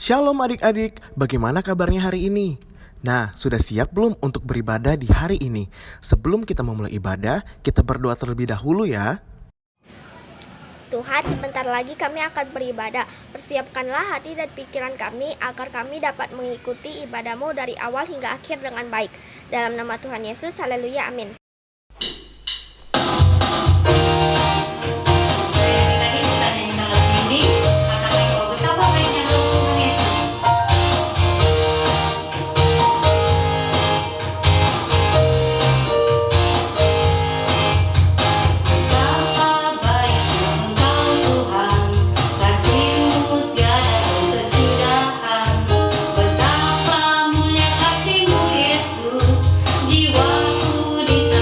Shalom adik-adik, bagaimana kabarnya hari ini? Nah, sudah siap belum untuk beribadah di hari ini? Sebelum kita memulai ibadah, kita berdoa terlebih dahulu ya. Tuhan, sebentar lagi kami akan beribadah. Persiapkanlah hati dan pikiran kami agar kami dapat mengikuti ibadahmu dari awal hingga akhir dengan baik. Dalam nama Tuhan Yesus, haleluya, amin. Jiwaku di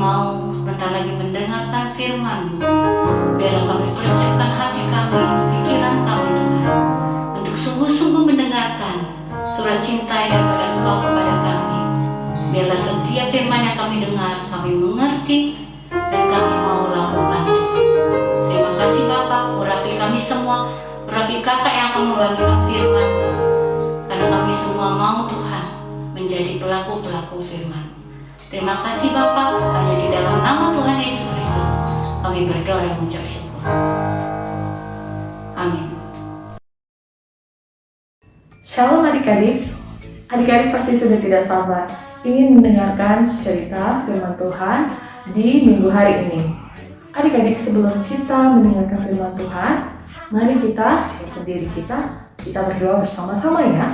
mau sebentar lagi mendengarkan firman-Mu. Biarlah kami persiapkan hati kami, pikiran kami Tuhan, untuk sungguh-sungguh mendengarkan surat cinta daripada Engkau kepada kami. Biarlah setiap firman yang kami dengar, kami mengerti dan kami mau lakukan. Terima kasih Bapa, urapi kami semua, urapi kakak yang akan membagikan firman, karena kami semua mau Tuhan menjadi pelaku-pelaku firman. Terima kasih Bapa, hanya di dalam nama Tuhan Yesus Kristus kami berdoa dan mengucap syukur. Amin. Shalom adik-adik. Adik-adik pasti sudah tidak sabar ingin mendengarkan cerita firman Tuhan di minggu hari ini. Adik-adik, sebelum kita mendengarkan firman Tuhan, mari kita siapkan diri kita berdoa bersama-sama ya.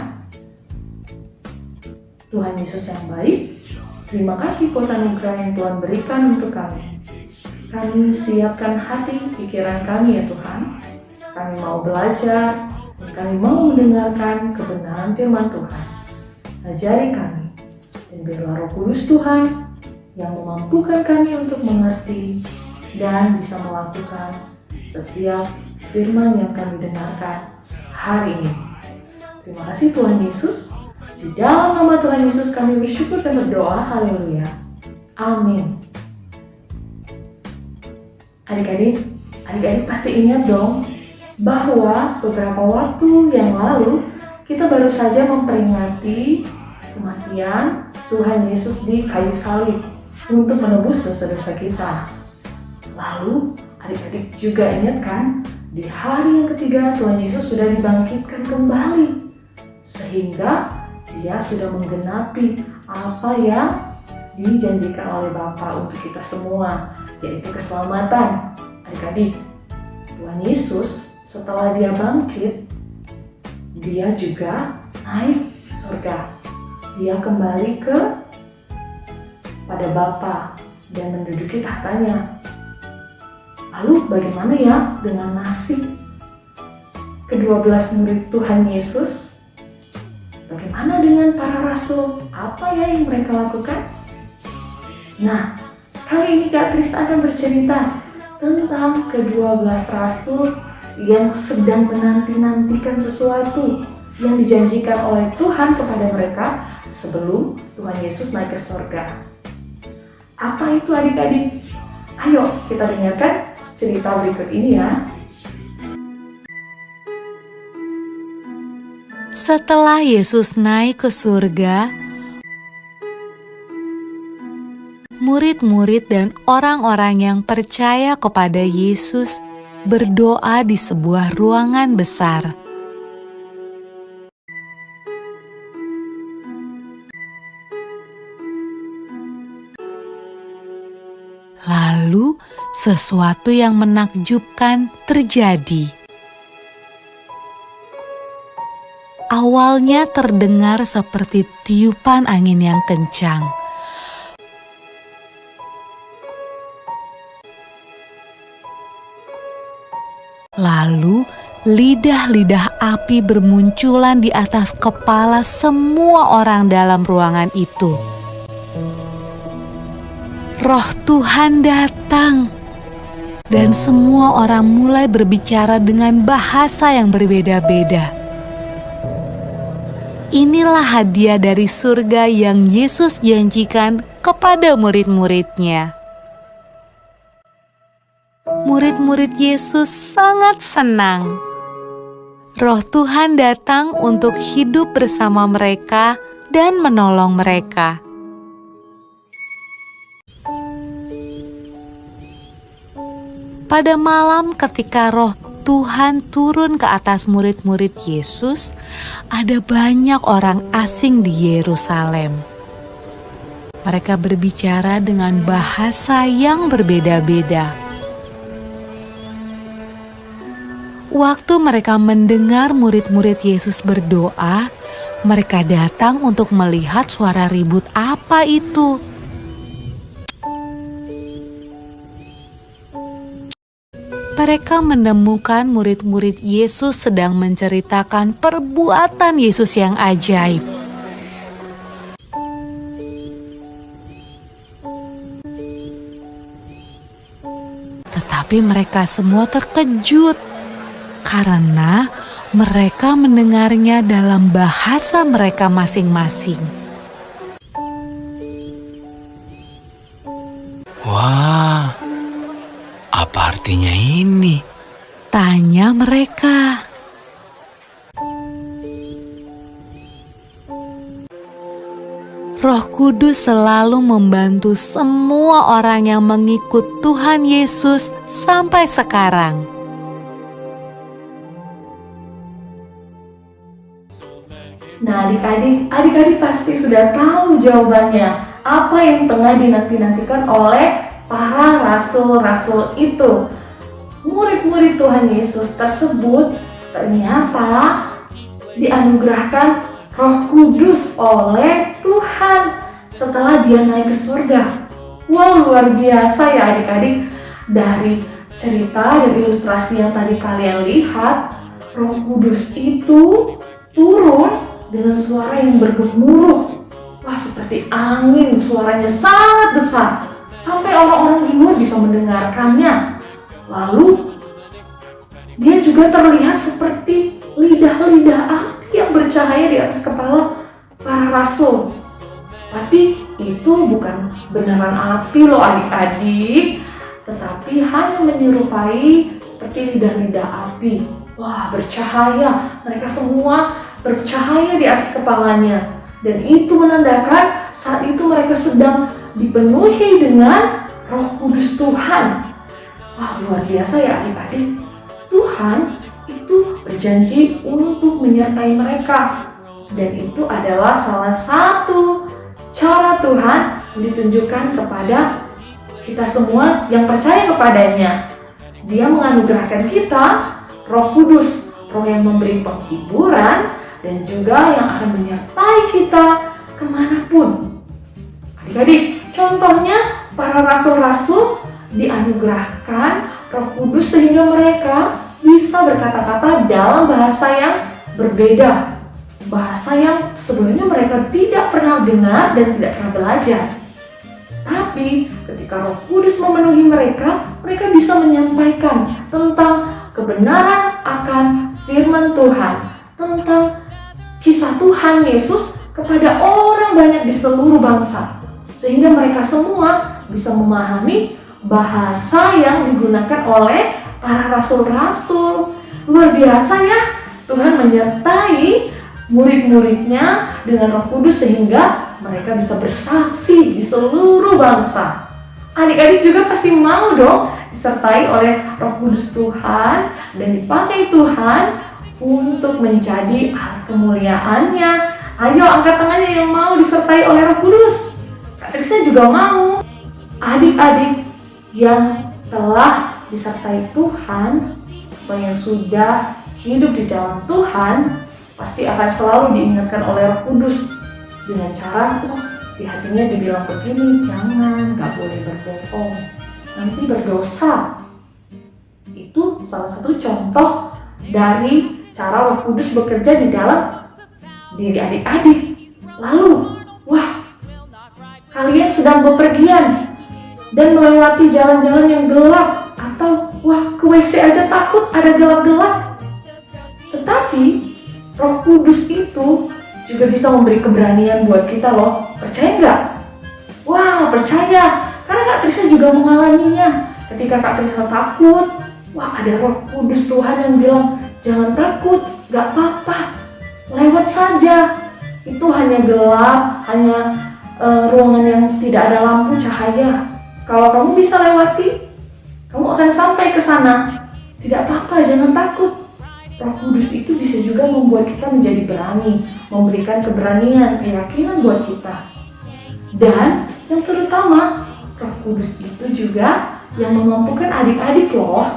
Tuhan Yesus yang baik, terima kasih buat anugerah yang Tuhan berikan untuk kami. Kami siapkan hati, pikiran kami ya Tuhan. Kami mau belajar, dan kami mau mendengarkan kebenaran firman Tuhan. Ajari kami, dan biarlah Roh Kudus Tuhan yang memampukan kami untuk mengerti dan bisa melakukan setiap firman yang kami dengarkan hari ini. Terima kasih Tuhan Yesus. Di dalam nama Tuhan Yesus kami bersyukur dan berdoa. Haleluya. Amin. Adik-adik pasti ingat dong bahwa beberapa waktu yang lalu kita baru saja memperingati kematian Tuhan Yesus di kayu salib untuk menebus dosa-dosa kita. Lalu adik-adik juga ingat kan, di hari yang ketiga Tuhan Yesus sudah dibangkitkan kembali, sehingga Dia sudah menggenapi apa yang dijanjikan oleh Bapa untuk kita semua, yaitu keselamatan. Adik-adik, Tuhan Yesus setelah Dia bangkit, Dia juga naik surga. Dia kembali pada Bapa dan menduduki tahtanya. Lalu bagaimana ya dengan nasib ke-12 murid Tuhan Yesus? Bagaimana dengan para rasul? Apa ya yang mereka lakukan? Nah, kali ini Kak Tris akan bercerita tentang ke-12 rasul yang sedang menanti-nantikan sesuatu yang dijanjikan oleh Tuhan kepada mereka sebelum Tuhan Yesus naik ke surga. Apa itu adik-adik? Ayo kita dengarkan cerita berikut ini ya. Setelah Yesus naik ke surga, murid-murid dan orang-orang yang percaya kepada Yesus berdoa di sebuah ruangan besar. Lalu, sesuatu yang menakjubkan terjadi. Awalnya terdengar seperti tiupan angin yang kencang. Lalu, lidah-lidah api bermunculan di atas kepala semua orang dalam ruangan itu. Roh Tuhan datang, dan semua orang mulai berbicara dengan bahasa yang berbeda-beda. Inilah hadiah dari surga yang Yesus janjikan kepada murid-muridnya. Murid-murid Yesus sangat senang. Roh Tuhan datang untuk hidup bersama mereka dan menolong mereka. Pada malam ketika Roh Tuhan turun ke atas murid-murid Yesus, ada banyak orang asing di Yerusalem. Mereka berbicara dengan bahasa yang berbeda-beda. Waktu mereka mendengar murid-murid Yesus berdoa, mereka datang untuk melihat suara ribut apa itu. Mereka menemukan murid-murid Yesus sedang menceritakan perbuatan Yesus yang ajaib. Tapi mereka semua terkejut karena mereka mendengarnya dalam bahasa mereka masing-masing. Wah, apa artinya ini? Tanya mereka. Roh Kudus selalu membantu semua orang yang mengikut Tuhan Yesus sampai sekarang. Nah, adik-adik pasti sudah tahu jawabannya. Apa yang tengah dinanti-nantikan oleh para rasul-rasul itu. Murid-murid Tuhan Yesus tersebut ternyata dianugerahkan Roh Kudus oleh Tuhan setelah dia naik ke surga. Wow, luar biasa ya adik-adik. Dari cerita dan ilustrasi yang tadi kalian lihat, Roh Kudus itu turun dengan suara yang bergemuruh. Wah, seperti angin, suaranya sangat besar sampai orang-orang di luar bisa mendengarkannya. Lalu dia juga terlihat seperti lidah-lidah api yang bercahaya di atas kepala para rasul. Tapi itu bukan beneran api loh adik-adik, tetapi hanya menyerupai seperti lidah-lidah api. Wah, bercahaya, mereka semua bercahaya di atas kepalanya. Dan itu menandakan saat itu mereka sedang dipenuhi dengan Roh Kudus Tuhan. Wah, luar biasa ya adik-adik. Tuhan itu berjanji untuk menyertai mereka. Dan itu adalah salah satu cara Tuhan ditunjukkan kepada kita semua yang percaya kepadanya. Dia menganugerahkan kita Roh Kudus, Roh yang memberi penghiburan dan juga yang akan menyertai kita kemanapun. Adik-adik, contohnya para rasul-rasul dianugerahkan Roh Kudus sehingga mereka bisa berkata-kata dalam bahasa yang berbeda. Bahasa yang sebelumnya mereka tidak pernah dengar dan tidak pernah belajar. Tapi ketika Roh Kudus memenuhi mereka, mereka bisa menyampaikan tentang kebenaran akan firman Tuhan, tentang kisah Tuhan Yesus kepada orang banyak di seluruh bangsa. Sehingga mereka semua bisa memahami bahasa yang digunakan oleh para rasul-rasul. Luar biasa ya, Tuhan menyertai murid-muridnya dengan Roh Kudus sehingga mereka bisa bersaksi di seluruh bangsa. Adik-adik juga pasti mau dong disertai oleh Roh Kudus Tuhan dan dipakai Tuhan untuk menjadi alat kemuliaannya. Ayo angkat tangannya yang mau disertai oleh Roh Kudus. Kak Trisha juga mau. Adik-adik yang telah disertai Tuhan atau yang sudah hidup di dalam Tuhan pasti akan selalu diingatkan oleh Roh Kudus dengan cara, di hatinya dibilang begini, jangan, gak boleh berbohong, nanti berdosa. Itu salah satu contoh dari cara Roh Kudus bekerja di dalam diri adik-adik. Lalu, kalian sedang bepergian dan melewati jalan-jalan yang gelap, atau ke WC aja takut ada gelap-gelap. Tetapi Roh Kudus itu juga bisa memberi keberanian buat kita loh. Percaya nggak? Wah, percaya. Karena Kak Trisha juga mengalaminya. Ketika Kak Trisha takut, ada Roh Kudus Tuhan yang bilang, jangan takut, nggak apa-apa, lewat saja. Itu hanya gelap, hanya ruangan yang tidak ada lampu cahaya. Kalau kamu bisa lewati, kamu akan sampai ke sana. Tidak apa-apa, jangan takut. Roh Kudus itu bisa juga membuat kita menjadi berani, memberikan keberanian, keyakinan buat kita. Dan yang terutama, Roh Kudus itu juga yang memampukan adik-adik loh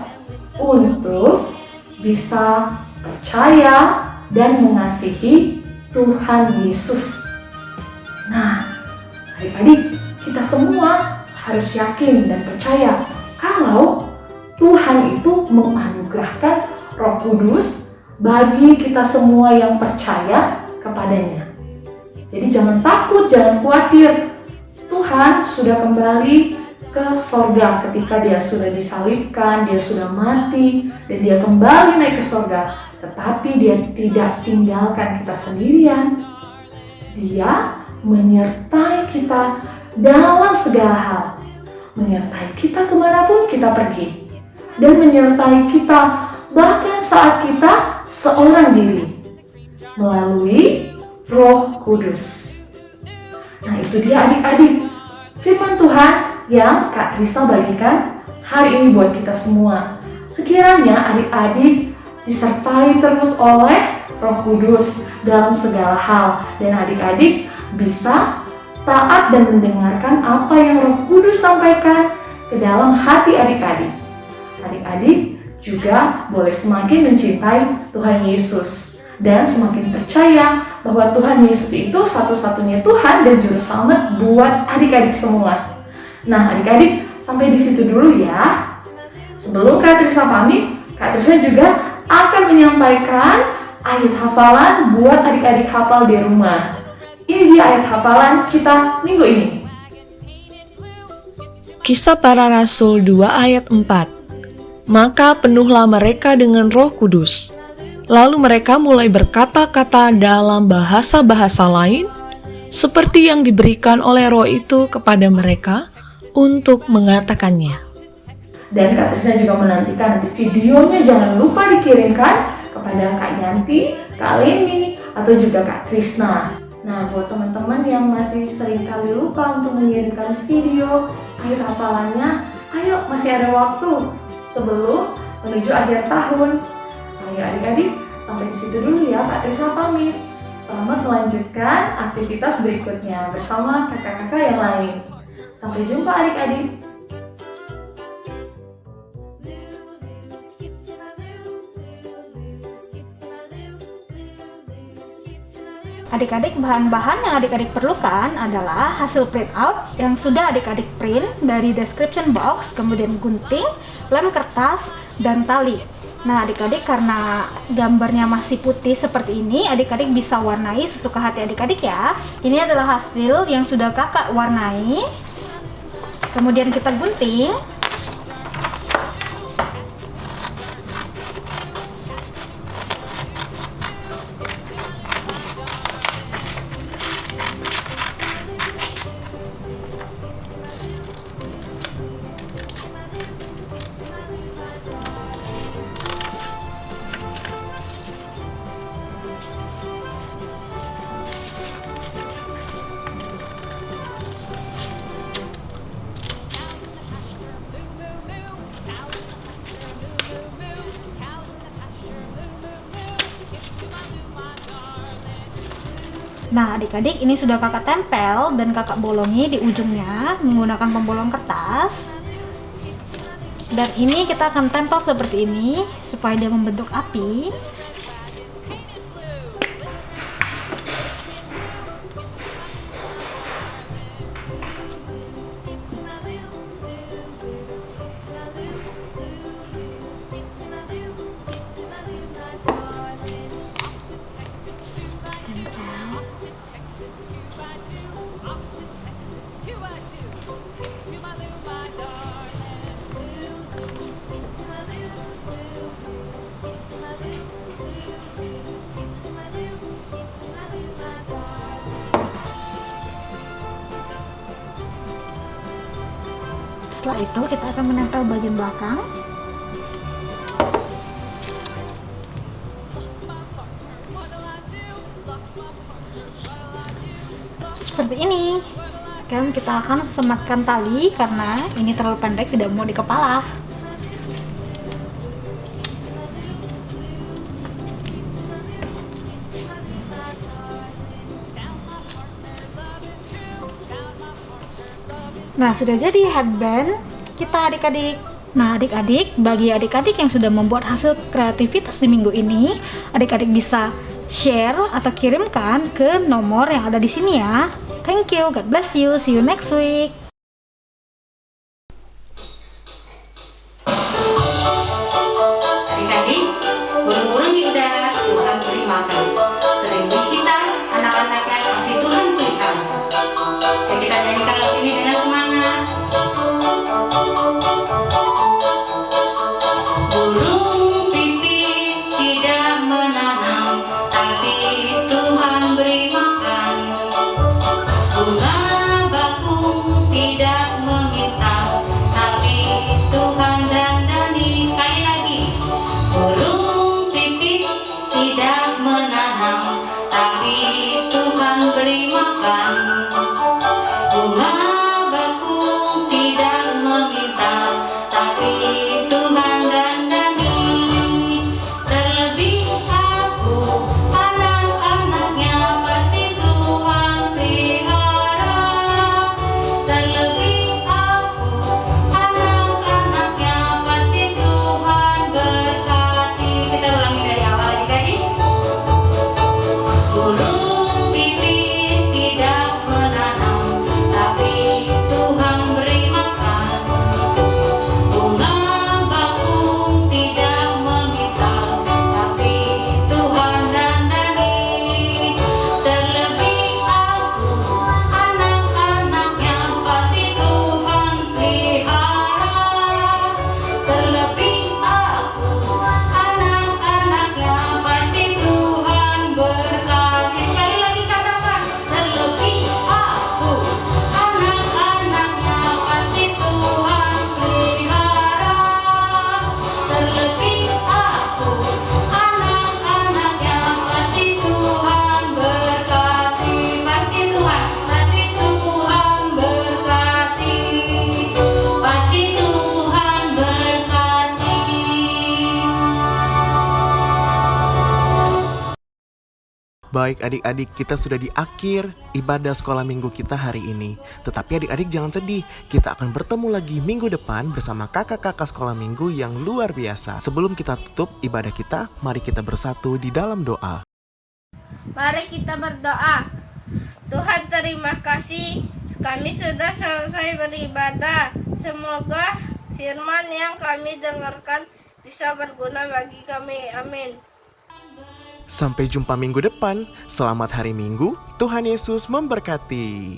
untuk bisa percaya dan mengasihi Tuhan Yesus. Nah, adik-adik, kita semua harus yakin dan percaya kalau Tuhan itu menganugerahkan Roh Kudus bagi kita semua yang percaya kepadanya. Jadi jangan takut, jangan khawatir. Tuhan sudah kembali ke sorga ketika dia sudah disalibkan, dia sudah mati, dan dia kembali naik ke sorga. Tetapi dia tidak tinggalkan kita sendirian. Dia menyertai kita dalam segala hal. Menyertai kita kemanapun kita pergi. Dan menyertai kita bahkan saat kita seorang diri. Melalui Roh Kudus. Nah, itu dia adik-adik, firman Tuhan yang Kak Trisa bagikan hari ini buat kita semua. Sekiranya adik-adik disertai terus oleh Roh Kudus dalam segala hal, dan adik-adik bisa taat dan mendengarkan apa yang Roh Kudus sampaikan ke dalam hati adik-adik. Adik-adik juga boleh semakin mencintai Tuhan Yesus dan semakin percaya bahwa Tuhan Yesus itu satu-satunya Tuhan dan Juru Selamat buat adik-adik semua. Nah, adik-adik sampai di situ dulu ya. Sebelum Kak Trisa pamit, Kak Trisa juga akan menyampaikan ayat hafalan buat adik-adik hafal di rumah. Ini dia ayat hafalan kita minggu ini. Kisah Para Rasul 2 ayat 4. Maka penuhlah mereka dengan Roh Kudus. Lalu mereka mulai berkata-kata dalam bahasa-bahasa lain, seperti yang diberikan oleh Roh itu kepada mereka untuk mengatakannya. Dan Kak Trisa juga menantikan nanti videonya, jangan lupa dikirimkan kepada Kak Yanti, Kak Leni, atau juga Kak Trisna. Nah, buat teman-teman yang masih sering kali lupa untuk mengirimkan video ayat hafalannya, ayo masih ada waktu sebelum menuju akhir tahun. Ayo adik-adik, sampai di situ dulu ya Kak Trisa pamit. Selamat melanjutkan aktivitas berikutnya bersama kakak-kakak yang lain. Sampai jumpa adik-adik. Adik-adik, bahan-bahan yang adik-adik perlukan adalah hasil print out yang sudah adik-adik print dari description box, kemudian gunting, lem kertas, dan tali. Nah, adik-adik, karena gambarnya masih putih seperti ini, adik-adik bisa warnai sesuka hati adik-adik ya. Ini adalah hasil yang sudah kakak warnai. Kemudian kita gunting. Nah, adik-adik, ini sudah kakak tempel dan kakak bolongi di ujungnya menggunakan pembolong kertas. Dan ini kita akan tempel seperti ini supaya dia membentuk api. Setelah itu kita akan menempel bagian belakang. Seperti ini. Dan kita akan sematkan tali karena ini terlalu pendek, tidak mau di kepala. Nah, sudah jadi headband kita adik-adik. Nah, adik-adik, bagi adik-adik yang sudah membuat hasil kreativitas di minggu ini, adik-adik bisa share atau kirimkan ke nomor yang ada di sini ya. Thank you, God bless you, see you next week. Adik-adik, burung-burung di udara Tuhan beri makan. Terlebih kita, anak-anaknya masih Tuhan pelihara. Ya, kita nyanyikan lagu ini dengan semangat. Baik adik-adik, kita sudah di akhir ibadah sekolah minggu kita hari ini. Tetapi adik-adik jangan sedih, kita akan bertemu lagi minggu depan bersama kakak-kakak sekolah minggu yang luar biasa. Sebelum kita tutup ibadah kita, mari kita bersatu di dalam doa. Mari kita berdoa. Tuhan, terima kasih kami sudah selesai beribadah. Semoga firman yang kami dengarkan bisa berguna bagi kami. Amin. Sampai jumpa minggu depan. Selamat hari Minggu. Tuhan Yesus memberkati.